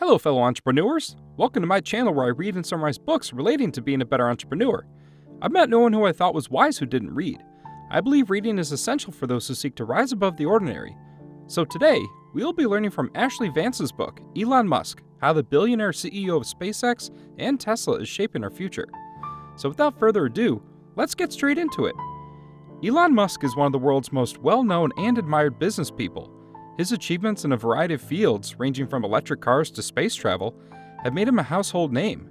Hello, fellow entrepreneurs. Welcome to my channel where I read and summarize books relating to being a better entrepreneur. I've met no one who I thought was wise who didn't read. I believe reading is essential for those who seek to rise above the ordinary. So today, we will be learning from Ashlee Vance's book, Elon Musk, How the Billionaire CEO of SpaceX and Tesla is Shaping Our Future. So without further ado, let's get straight into it. Elon Musk is one of the world's most well-known and admired business people. His achievements in a variety of fields, ranging from electric cars to space travel, have made him a household name.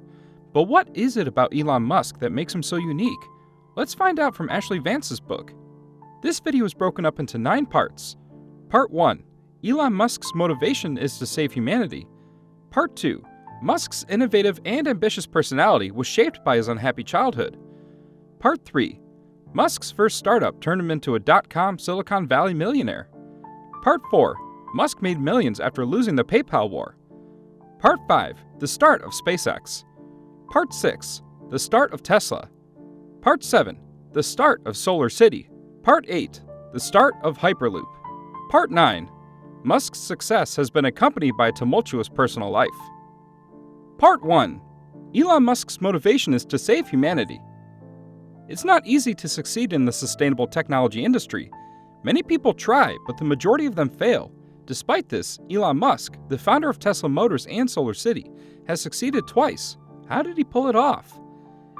But what is it about Elon Musk that makes him so unique? Let's find out from Ashlee Vance's book. This video is broken up into 9 parts. Part 1. Elon Musk's motivation is to save humanity. Part 2. Musk's innovative and ambitious personality was shaped by his unhappy childhood. Part 3. Musk's first startup turned him into a Dotcom Silicon Valley millionaire. Part 4. Musk made millions after losing the PayPal war. Part 5. The start of SpaceX. Part 6. The start of Tesla. Part 7. The start of SolarCity. Part 8. The start of Hyperloop. Part 9. Musk's success has been accompanied by a tumultuous personal life. Part 1. Elon Musk's motivation is to save humanity. It's not easy to succeed in the sustainable technology industry. Many people try, but the majority of them fail. Despite this, Elon Musk, the founder of Tesla Motors and SolarCity, has succeeded twice. How did he pull it off?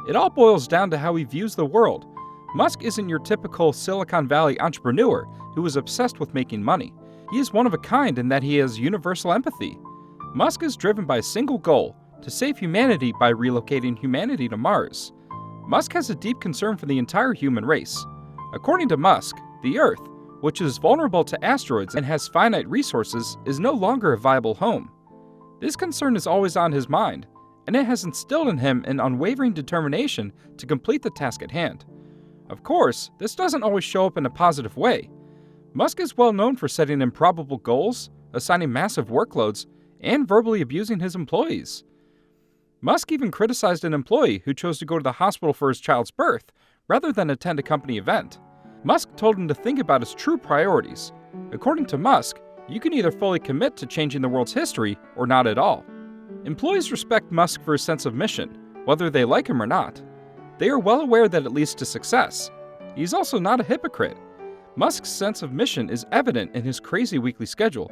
It all boils down to how he views the world. Musk isn't your typical Silicon Valley entrepreneur who is obsessed with making money. He is one of a kind in that he has universal empathy. Musk is driven by a single goal: to save humanity by relocating humanity to Mars. Musk has a deep concern for the entire human race. According to Musk, the Earth, which is vulnerable to asteroids and has finite resources, is no longer a viable home. This concern is always on his mind, and it has instilled in him an unwavering determination to complete the task at hand. Of course, this doesn't always show up in a positive way. Musk is well known for setting improbable goals, assigning massive workloads, and verbally abusing his employees. Musk even criticized an employee who chose to go to the hospital for his child's birth rather than attend a company event. Musk told him to think about his true priorities. According to Musk, you can either fully commit to changing the world's history or not at all. Employees respect Musk for his sense of mission, whether they like him or not. They are well aware that it leads to success. He's also not a hypocrite. Musk's sense of mission is evident in his crazy weekly schedule.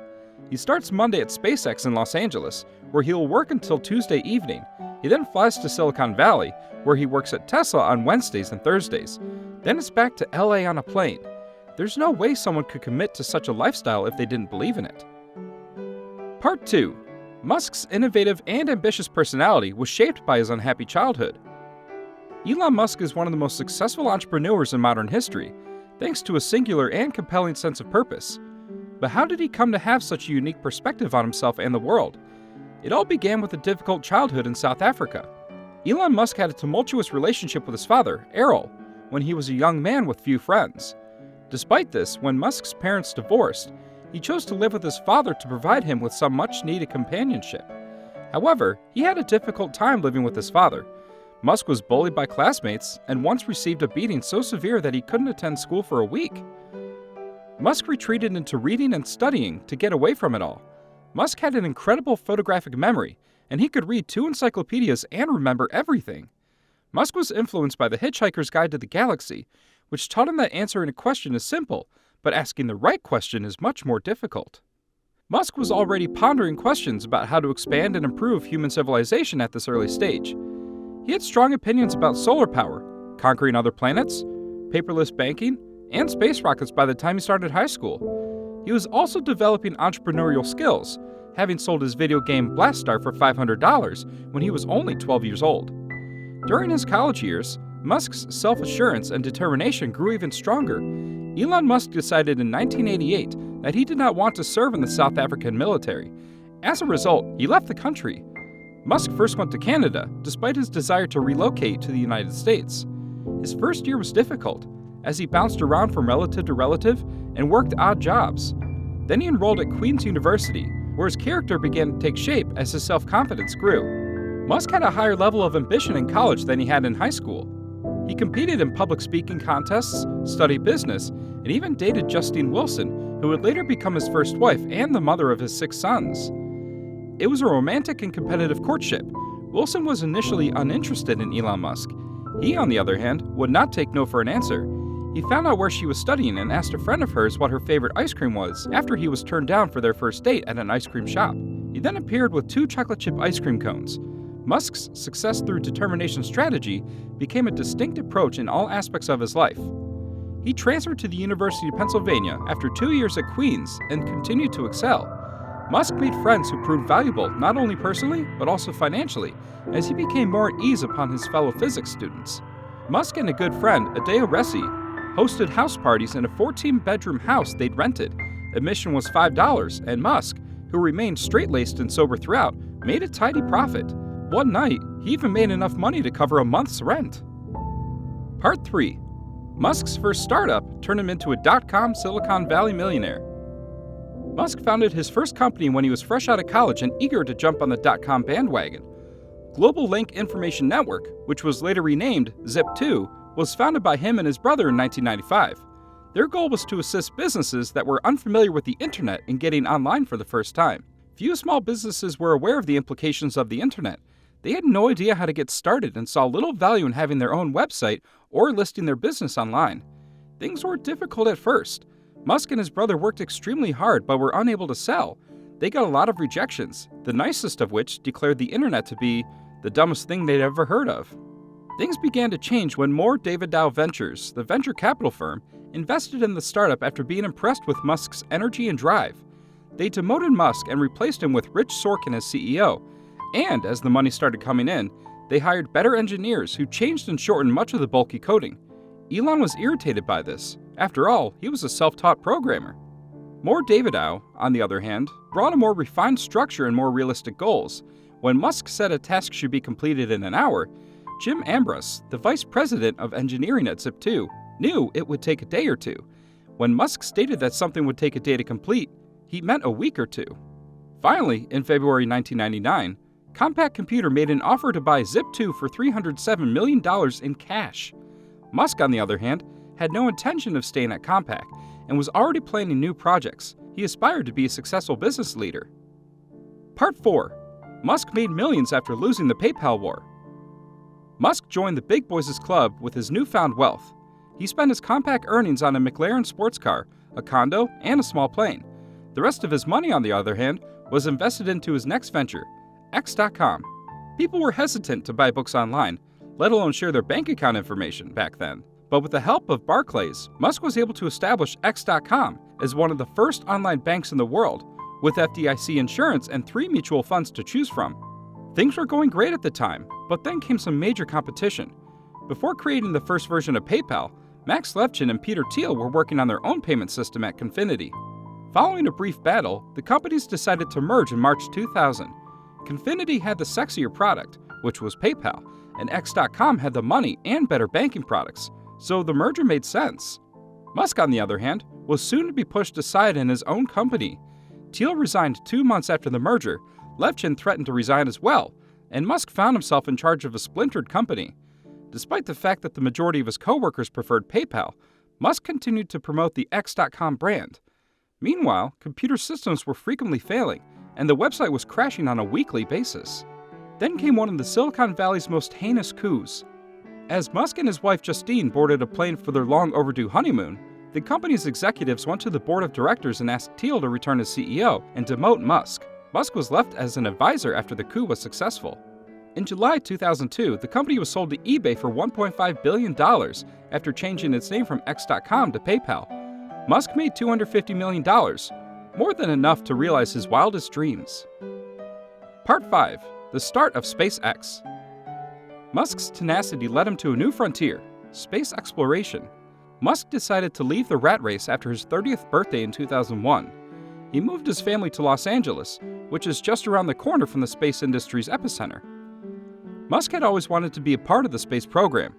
He starts Monday at SpaceX in Los Angeles, where he will work until Tuesday evening. He then flies to Silicon Valley, where he works at Tesla on Wednesdays and Thursdays. Then it's back to LA on a plane. There's no way someone could commit to such a lifestyle if they didn't believe in it. Part 2. Musk's innovative and ambitious personality was shaped by his unhappy childhood. Elon Musk is one of the most successful entrepreneurs in modern history, thanks to a singular and compelling sense of purpose. But how did he come to have such a unique perspective on himself and the world? It all began with a difficult childhood in South Africa. Elon Musk had a tumultuous relationship with his father, Errol, when he was a young man with few friends. Despite this, when Musk's parents divorced, he chose to live with his father to provide him with some much-needed companionship. However, he had a difficult time living with his father. Musk was bullied by classmates and once received a beating so severe that he couldn't attend school for a week. Musk retreated into reading and studying to get away from it all. Musk had an incredible photographic memory, and he could read 2 encyclopedias and remember everything. Musk was influenced by The Hitchhiker's Guide to the Galaxy, which taught him that answering a question is simple, but asking the right question is much more difficult. Musk was already pondering questions about how to expand and improve human civilization at this early stage. He had strong opinions about solar power, conquering other planets, paperless banking, and space rockets by the time he started high school. He was also developing entrepreneurial skills, having sold his video game Blastar for $500 when he was only 12 years old. During his college years, Musk's self-assurance and determination grew even stronger. Elon Musk decided in 1988 that he did not want to serve in the South African military. As a result, he left the country. Musk first went to Canada, despite his desire to relocate to the United States. His first year was difficult, as he bounced around from relative to relative and worked odd jobs. Then he enrolled at Queen's University, where his character began to take shape as his self-confidence grew. Musk had a higher level of ambition in college than he had in high school. He competed in public speaking contests, studied business, and even dated Justine Wilson, who would later become his first wife and the mother of his 6 sons. It was a romantic and competitive courtship. Wilson was initially uninterested in Elon Musk. He, on the other hand, would not take no for an answer. He found out where she was studying and asked a friend of hers what her favorite ice cream was after he was turned down for their first date at an ice cream shop. He then appeared with 2 chocolate chip ice cream cones. Musk's success through determination strategy became a distinct approach in all aspects of his life. He transferred to the University of Pennsylvania after 2 years at Queen's and continued to excel. Musk made friends who proved valuable not only personally, but also financially, as he became more at ease upon his fellow physics students. Musk and a good friend, Adeo Resi, hosted house parties in a 14-bedroom house they'd rented. Admission was $5, and Musk, who remained straight-laced and sober throughout, made a tidy profit. One night, he even made enough money to cover a month's rent. Part 3. Musk's first startup turned him into a dot-com Silicon Valley millionaire. Musk founded his first company when he was fresh out of college and eager to jump on the dot-com bandwagon. Global Link Information Network, which was later renamed Zip2, was founded by him and his brother in 1995. Their goal was to assist businesses that were unfamiliar with the internet in getting online for the first time. Few small businesses were aware of the implications of the internet. They had no idea how to get started and saw little value in having their own website or listing their business online. Things were difficult at first. Musk and his brother worked extremely hard but were unable to sell. They got a lot of rejections, the nicest of which declared the internet to be the dumbest thing they'd ever heard of. Things began to change when Morivation Ventures, the venture capital firm, invested in the startup after being impressed with Musk's energy and drive. They demoted Musk and replaced him with Rich Sorkin as CEO, and as the money started coming in, they hired better engineers who changed and shortened much of the bulky coding. Elon was irritated by this. After all, he was a self-taught programmer. Morivation, on the other hand, brought a more refined structure and more realistic goals. When Musk said a task should be completed in an hour, Jim Ambrose, the vice president of engineering at Zip2, knew it would take a day or two. When Musk stated that something would take a day to complete, he meant a week or two. Finally, in February 1999, Compaq Computer made an offer to buy Zip2 for $307 million in cash. Musk, on the other hand, had no intention of staying at Compaq and was already planning new projects. He aspired to be a successful business leader. Part 4. Musk made millions after losing the PayPal war. Musk joined the big boys' club with his newfound wealth. He spent his Compaq earnings on a McLaren sports car, a condo, and a small plane. The rest of his money, on the other hand, was invested into his next venture, X.com. People were hesitant to buy books online, let alone share their bank account information back then. But with the help of Barclays, Musk was able to establish X.com as one of the first online banks in the world, with FDIC insurance and 3 mutual funds to choose from. Things were going great at the time, but then came some major competition. Before creating the first version of PayPal, Max Levchin and Peter Thiel were working on their own payment system at Confinity. Following a brief battle, the companies decided to merge in March 2000. Confinity had the sexier product, which was PayPal, and X.com had the money and better banking products, so the merger made sense. Musk, on the other hand, was soon to be pushed aside in his own company. Thiel resigned 2 months after the merger, Levchin threatened to resign as well, and Musk found himself in charge of a splintered company. Despite the fact that the majority of his co-workers preferred PayPal, Musk continued to promote the X.com brand. Meanwhile, computer systems were frequently failing, and the website was crashing on a weekly basis. Then came one of the Silicon Valley's most heinous coups. As Musk and his wife Justine boarded a plane for their long overdue honeymoon, the company's executives went to the board of directors and asked Thiel to return as CEO and demote Musk. Musk was left as an advisor after the coup was successful. In July 2002, the company was sold to eBay for $1.5 billion after changing its name from X.com to PayPal. Musk made $250 million, more than enough to realize his wildest dreams. Part 5. The Start of SpaceX. Musk's tenacity led him to a new frontier, space exploration. Musk decided to leave the rat race after his 30th birthday in 2001. He moved his family to Los Angeles, which is just around the corner from the space industry's epicenter. Musk had always wanted to be a part of the space program.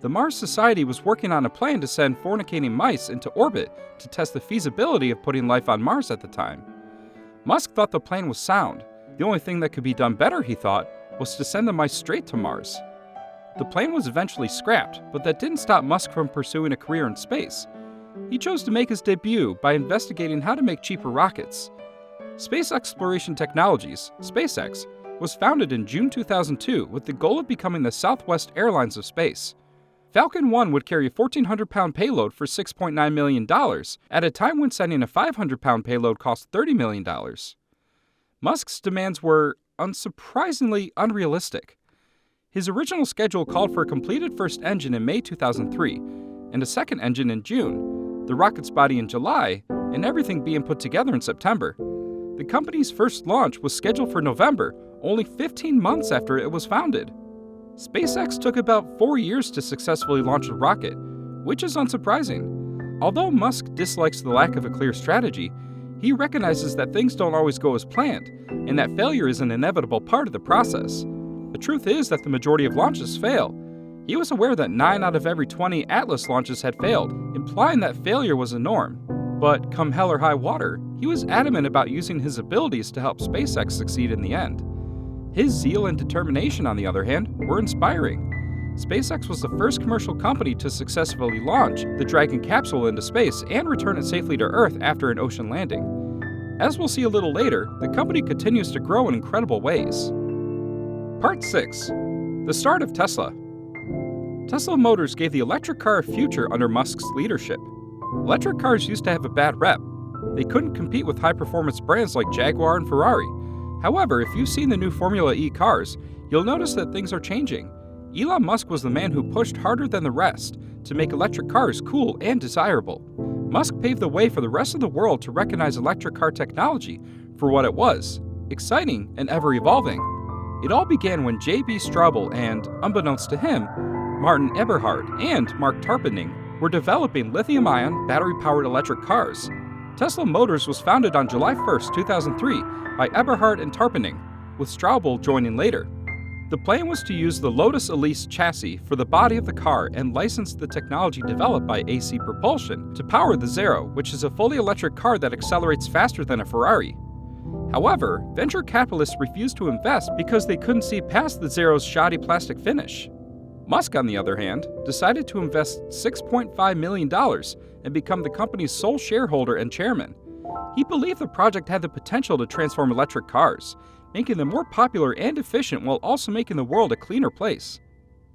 The Mars Society was working on a plan to send fornicating mice into orbit to test the feasibility of putting life on Mars at the time. Musk thought the plan was sound. The only thing that could be done better, he thought, was to send the mice straight to Mars. The plan was eventually scrapped, but that didn't stop Musk from pursuing a career in space. He chose to make his debut by investigating how to make cheaper rockets. Space Exploration Technologies, SpaceX, was founded in June 2002 with the goal of becoming the Southwest Airlines of space. Falcon 1 would carry a 1,400-pound payload for $6.9 million, at a time when sending a 500-pound payload cost $30 million. Musk's demands were, unsurprisingly, unrealistic. His original schedule called for a completed first engine in May 2003, and a second engine in June, the rocket's body in July, and everything being put together in September. The company's first launch was scheduled for November, only 15 months after it was founded. SpaceX took about 4 years to successfully launch the rocket, which is unsurprising. Although Musk dislikes the lack of a clear strategy, he recognizes that things don't always go as planned, and that failure is an inevitable part of the process. The truth is that the majority of launches fail. He was aware that 9 out of every 20 Atlas launches had failed, implying that failure was a norm. But come hell or high water, he was adamant about using his abilities to help SpaceX succeed in the end. His zeal and determination, on the other hand, were inspiring. SpaceX was the first commercial company to successfully launch the Dragon capsule into space and return it safely to Earth after an ocean landing. As we'll see a little later, the company continues to grow in incredible ways. Part 6. The start of Tesla. Tesla Motors gave the electric car a future under Musk's leadership. Electric cars used to have a bad rep. They couldn't compete with high-performance brands like Jaguar and Ferrari. However, if you've seen the new Formula E cars, you'll notice that things are changing. Elon Musk was the man who pushed harder than the rest to make electric cars cool and desirable. Musk paved the way for the rest of the world to recognize electric car technology for what it was, exciting and ever-evolving. It all began when J.B. Straubel and, unbeknownst to him, Martin Eberhard and Mark Tarpenning were developing lithium-ion, battery-powered electric cars. Tesla Motors was founded on July 1, 2003 by Eberhard and Tarpenning, with Straubel joining later. The plan was to use the Lotus Elise chassis for the body of the car and license the technology developed by AC Propulsion to power the Zero, which is a fully electric car that accelerates faster than a Ferrari. However, venture capitalists refused to invest because they couldn't see past the Zero's shoddy plastic finish. Musk, on the other hand, decided to invest $6.5 million and become the company's sole shareholder and chairman. He believed the project had the potential to transform electric cars, making them more popular and efficient while also making the world a cleaner place.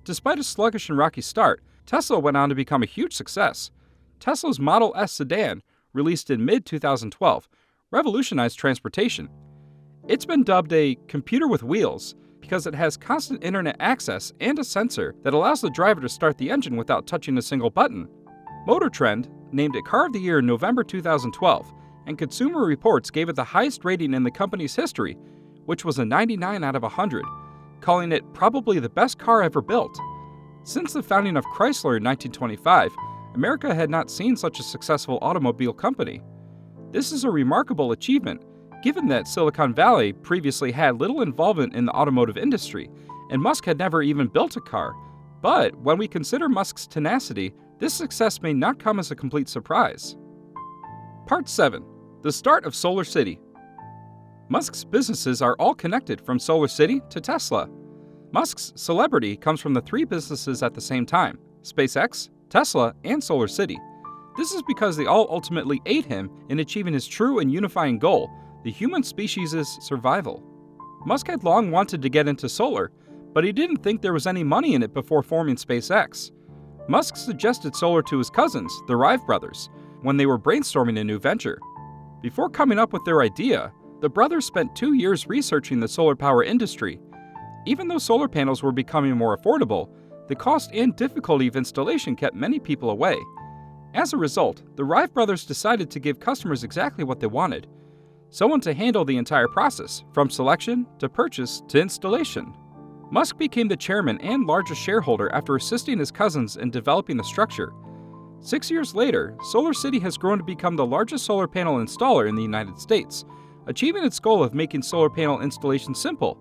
Despite a sluggish and rocky start, Tesla went on to become a huge success. Tesla's Model S sedan, released in mid-2012, revolutionized transportation. It's been dubbed a computer with wheels because it has constant internet access and a sensor that allows the driver to start the engine without touching a single button. Motor Trend named it Car of the Year in November 2012, and Consumer Reports gave it the highest rating in the company's history, which was a 99 out of 100, calling it probably the best car ever built. Since the founding of Chrysler in 1925, America had not seen such a successful automobile company. This is a remarkable achievement, given that Silicon Valley previously had little involvement in the automotive industry, and Musk had never even built a car. But when we consider Musk's tenacity, this success may not come as a complete surprise. Part 7. The Start of SolarCity. Musk's businesses are all connected from SolarCity to Tesla. Musk's celebrity comes from the 3 businesses at the same time: SpaceX, Tesla, and SolarCity. This is because they all ultimately aid him in achieving his true and unifying goal, the human species' survival. Musk had long wanted to get into solar, but he didn't think there was any money in it before forming SpaceX. Musk suggested solar to his cousins, the Wright brothers, when they were brainstorming a new venture. Before coming up with their idea, the brothers spent 2 years researching the solar power industry. Even though solar panels were becoming more affordable, the cost and difficulty of installation kept many people away. As a result, the Wright brothers decided to give customers exactly what they wanted: someone to handle the entire process, from selection to purchase to installation. Musk became the chairman and largest shareholder after assisting his cousins in developing the structure. 6 years later, SolarCity has grown to become the largest solar panel installer in the United States, achieving its goal of making solar panel installation simple.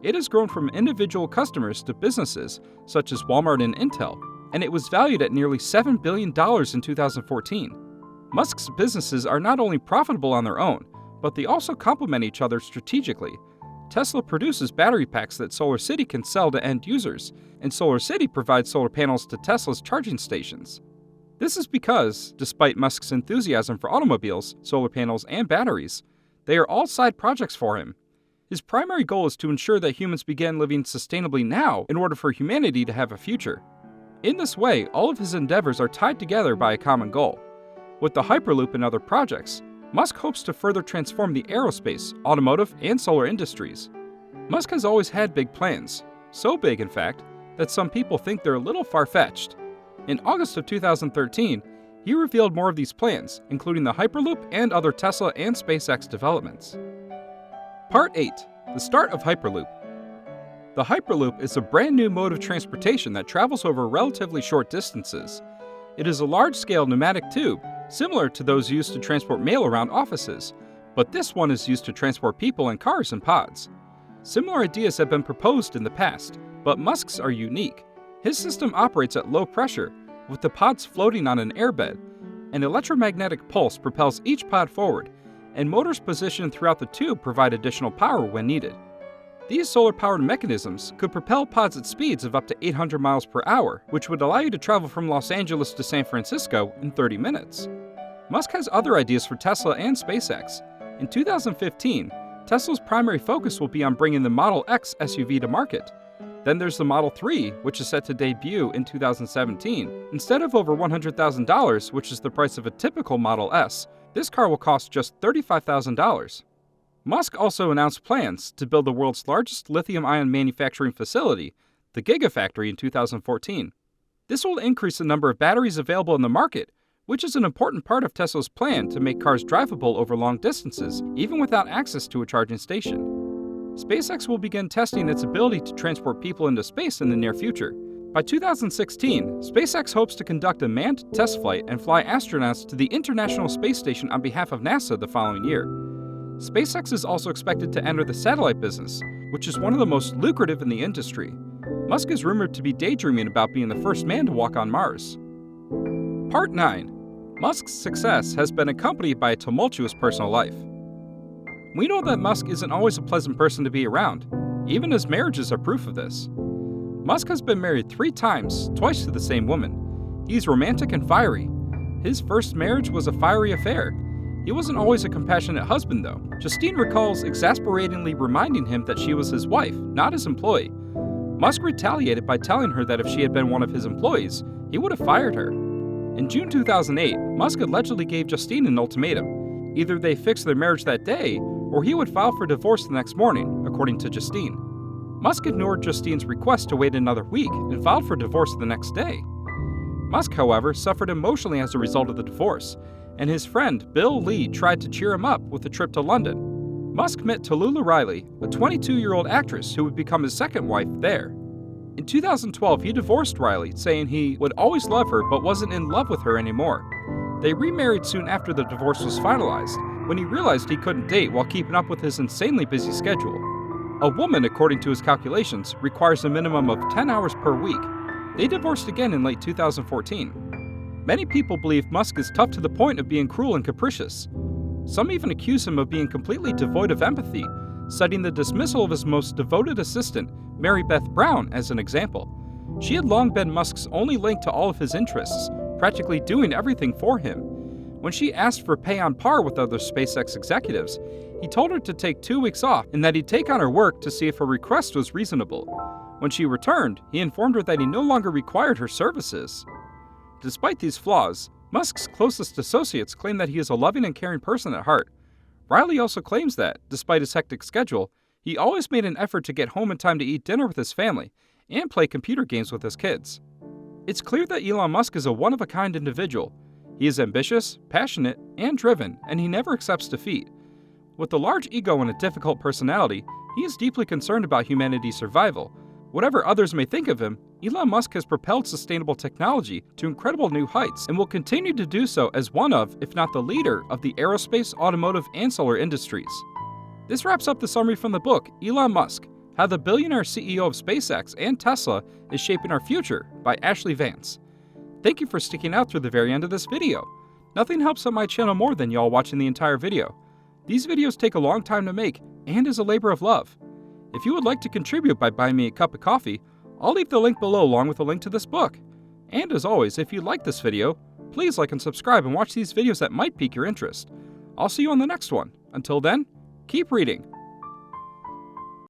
It has grown from individual customers to businesses such as Walmart and Intel, and it was valued at nearly $7 billion in 2014. Musk's businesses are not only profitable on their own, but they also complement each other strategically. Tesla produces battery packs that SolarCity can sell to end users, and SolarCity provides solar panels to Tesla's charging stations. This is because, despite Musk's enthusiasm for automobiles, solar panels, and batteries, They are all side projects for him. His primary goal is to ensure that humans begin living sustainably now in order for humanity to have a future. In this way, all of his endeavors are tied together by a common goal. With the Hyperloop and other projects, Musk hopes to further transform the aerospace, automotive, and solar industries. Musk has always had big plans, so big in fact, that some people think they're a little far-fetched. In August of 2013, he revealed more of these plans, including the Hyperloop and other Tesla and SpaceX developments. Part 8. The Start of Hyperloop. The Hyperloop is a brand new mode of transportation that travels over relatively short distances. It is a large-scale pneumatic tube, similar to those used to transport mail around offices, but this one is used to transport people in cars and pods. Similar ideas have been proposed in the past, but Musk's are unique. His system operates at low pressure, with the pods floating on an airbed. An electromagnetic pulse propels each pod forward, and motors positioned throughout the tube provide additional power when needed. These solar-powered mechanisms could propel pods at speeds of up to 800 miles per hour, which would allow you to travel from Los Angeles to San Francisco in 30 minutes. Musk has other ideas for Tesla and SpaceX. In 2015, Tesla's primary focus will be on bringing the Model X SUV to market. Then there's the Model 3, which is set to debut in 2017. Instead of over $100,000, which is the price of a typical Model S, this car will cost just $35,000. Musk also announced plans to build the world's largest lithium-ion manufacturing facility, the Gigafactory, in 2014. This will increase the number of batteries available in the market, which is an important part of Tesla's plan to make cars drivable over long distances, even without access to a charging station. SpaceX will begin testing its ability to transport people into space in the near future. By 2016, SpaceX hopes to conduct a manned test flight and fly astronauts to the International Space Station on behalf of NASA the following year. SpaceX is also expected to enter the satellite business, which is one of the most lucrative in the industry. Musk is rumored to be daydreaming about being the first man to walk on Mars. Part 9. Musk's success has been accompanied by a tumultuous personal life. We know that Musk isn't always a pleasant person to be around. Even his marriages are proof of this. Musk has been married 3 times, twice to the same woman. He's romantic and fiery. His first marriage was a fiery affair. He wasn't always a compassionate husband, though. Justine recalls exasperatingly reminding him that she was his wife, not his employee. Musk retaliated by telling her that if she had been one of his employees, he would have fired her. In June 2008, Musk allegedly gave Justine an ultimatum. Either they fixed their marriage that day, or he would file for divorce the next morning, according to Justine. Musk ignored Justine's request to wait another week and filed for divorce the next day. Musk, however, suffered emotionally as a result of the divorce, and his friend Bill Lee tried to cheer him up with a trip to London. Musk met Tallulah Riley, a 22-year-old actress who would become his second wife there. In 2012, he divorced Riley, saying he would always love her but wasn't in love with her anymore. They remarried soon after the divorce was finalized, when he realized he couldn't date while keeping up with his insanely busy schedule. A woman, according to his calculations, requires a minimum of 10 hours per week. They divorced again in late 2014. Many people believe Musk is tough to the point of being cruel and capricious. Some even accuse him of being completely devoid of empathy, citing the dismissal of his most devoted assistant, Mary Beth Brown, as an example. She had long been Musk's only link to all of his interests, practically doing everything for him. When she asked for pay on par with other SpaceX executives, he told her to take 2 weeks off and that he'd take on her work to see if her request was reasonable. When she returned, he informed her that he no longer required her services. Despite these flaws, Musk's closest associates claim that he is a loving and caring person at heart. Riley also claims that, despite his hectic schedule, he always made an effort to get home in time to eat dinner with his family and play computer games with his kids. It's clear that Elon Musk is a one-of-a-kind individual. He is ambitious, passionate, and driven, and he never accepts defeat. With a large ego and a difficult personality, he is deeply concerned about humanity's survival. Whatever others may think of him, Elon Musk has propelled sustainable technology to incredible new heights and will continue to do so as one of, if not the leader, of the aerospace, automotive, and solar industries. This wraps up the summary from the book, Elon Musk: How the Billionaire CEO of SpaceX and Tesla is Shaping Our Future, by Ashlee Vance. Thank you for sticking out through the very end of this video. Nothing helps out my channel more than y'all watching the entire video. These videos take a long time to make and is a labor of love. If you would like to contribute by buying me a cup of coffee, I'll leave the link below along with a link to this book. And as always, if you like this video, please like and subscribe and watch these videos that might pique your interest. I'll see you on the next one. Until then, Keep reading.